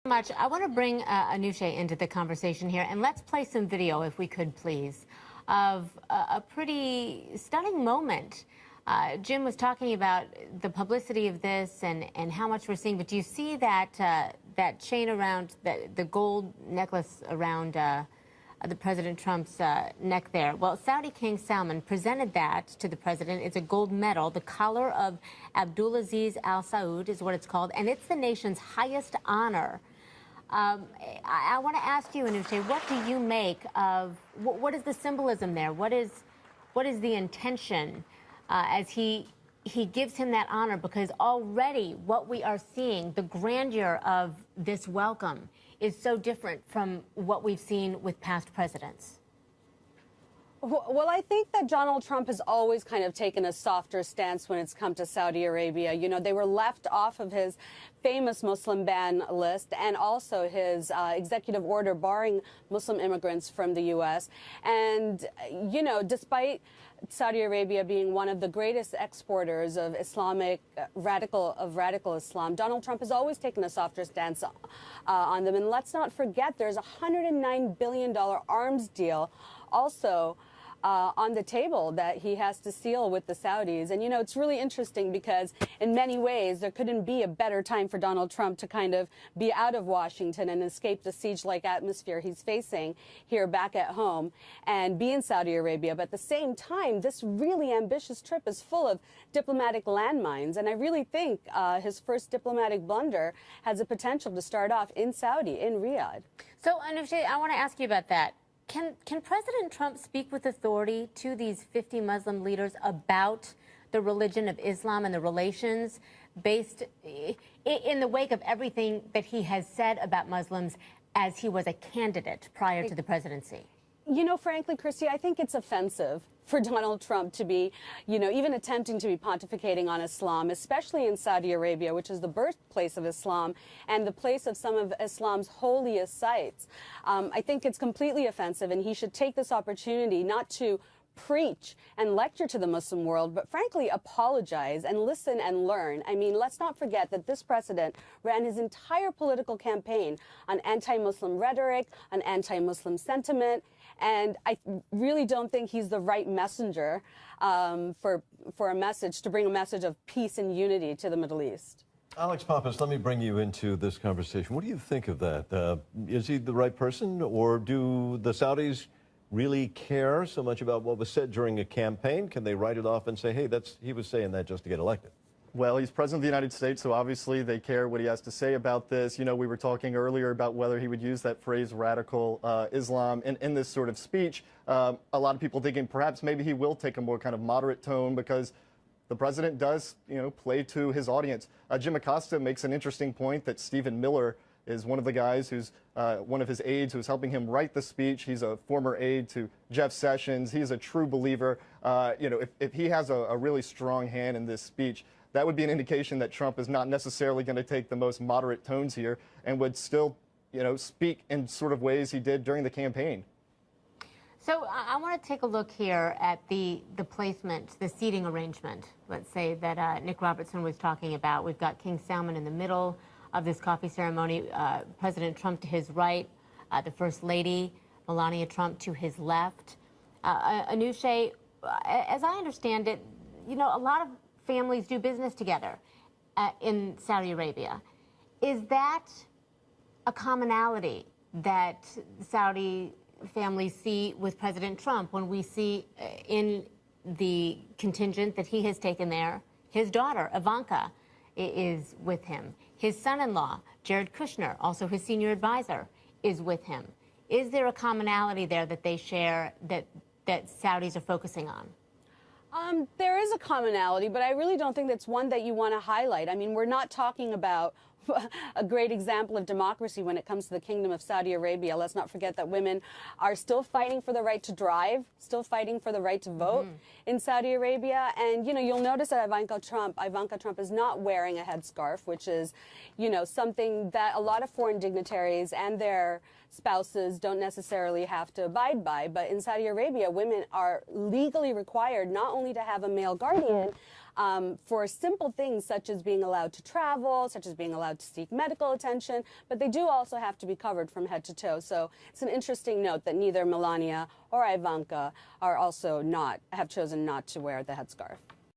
Much. I want to bring Anousheh into the conversation here, and let's play some video, if we could, please, of a pretty stunning moment. Jim was talking about the publicity of this and how much we're seeing, but do you see that that chain around, the gold necklace around the President Trump's neck there? Well, Saudi King Salman presented that to the president. It's a gold medal. The collar of Abdulaziz Al Saud is what it's called, and it's the nation's highest honor. I want to ask you, Anousheh, what do you make of, what is the symbolism there? What is the intention as he gives him that honor? Because already what we are seeing, the grandeur of this welcome, is so different from what we've seen with past presidents. Well, I think that Donald Trump has always kind of taken a softer stance when it's come to Saudi Arabia. You know, they were left off of his famous Muslim ban list and also his executive order barring Muslim immigrants from the U.S. And, you know, despite Saudi Arabia being one of the greatest exporters of radical Islam, Donald Trump has always taken a softer stance on them. And let's not forget, there's a $109 billion arms deal also on the table that he has to seal with the Saudis. And, you know, it's really interesting because in many ways there couldn't be a better time for Donald Trump to kind of be out of Washington and escape the siege-like atmosphere he's facing here back at home and be in Saudi Arabia. But at the same time, this really ambitious trip is full of diplomatic landmines. And I really think his first diplomatic blunder has the potential to start off in Saudi, in Riyadh. So, Anousheh, I want to ask you about that. Can President Trump speak with authority to these 50 Muslim leaders about the religion of Islam and the relations based in the wake of everything that he has said about Muslims as he was a candidate prior to the presidency? You know, frankly, Christy, I think it's offensive for Donald Trump to be, you know, even attempting to be pontificating on Islam, especially in Saudi Arabia, which is the birthplace of Islam and the place of some of Islam's holiest sites. I think it's completely offensive, and he should take this opportunity not to preach and lecture to the Muslim world, but frankly apologize and listen and learn. I mean, let's not forget that this president ran his entire political campaign on anti-Muslim rhetoric, on anti-Muslim sentiment, and I really don't think he's the right messenger for a message, to bring a message of peace and unity to the Middle East. Alex Pappas, let me bring you into this conversation. What do you think of that? Is he the right person, or do the Saudis really care so much about what was said during a campaign? Can they write it off and say, hey, he was saying that just to get elected? Well, he's president of the United States, so obviously they care what he has to say about this. You know, we were talking earlier about whether he would use that phrase radical Islam in this sort of speech. A lot of people thinking perhaps maybe he will take a more kind of moderate tone because the president does, you know, play to his audience. Jim Acosta makes an interesting point that Stephen Miller is one of the guys who's one of his aides who's helping him write the speech. He's a former aide to Jeff Sessions. He's a true believer. You know, if he has a really strong hand in this speech, that would be an indication that Trump is not necessarily going to take the most moderate tones here and would still, you know, speak in sort of ways he did during the campaign. So I want to take a look here at the placement, the seating arrangement, let's say, that Nick Robertson was talking about. We've got King Salman in the middle of this coffee ceremony, President Trump to his right, the First Lady, Melania Trump, to his left. Anousheh, as I understand it, you know, a lot of families do business together in Saudi Arabia. Is that a commonality that Saudi families see with President Trump when we see in the contingent that he has taken there, his daughter, Ivanka, is with him. His son-in-law, Jared Kushner, also his senior advisor, is with him. Is there a commonality there that they share that Saudis are focusing on? There is a commonality, but I really don't think that's one that you want to highlight. I mean, we're not talking about a great example of democracy when it comes to the Kingdom of Saudi Arabia. Let's not forget that women are still fighting for the right to drive, still fighting for the right to vote in Saudi Arabia. And, you know, you'll notice that Ivanka Trump is not wearing a headscarf, which is, you know, something that a lot of foreign dignitaries and their spouses don't necessarily have to abide by. But in Saudi Arabia, women are legally required not only to have a male guardian, for simple things such as being allowed to travel, such as being allowed to seek medical attention, but they do also have to be covered from head to toe. So it's an interesting note that neither Melania or Ivanka have chosen not to wear the headscarf.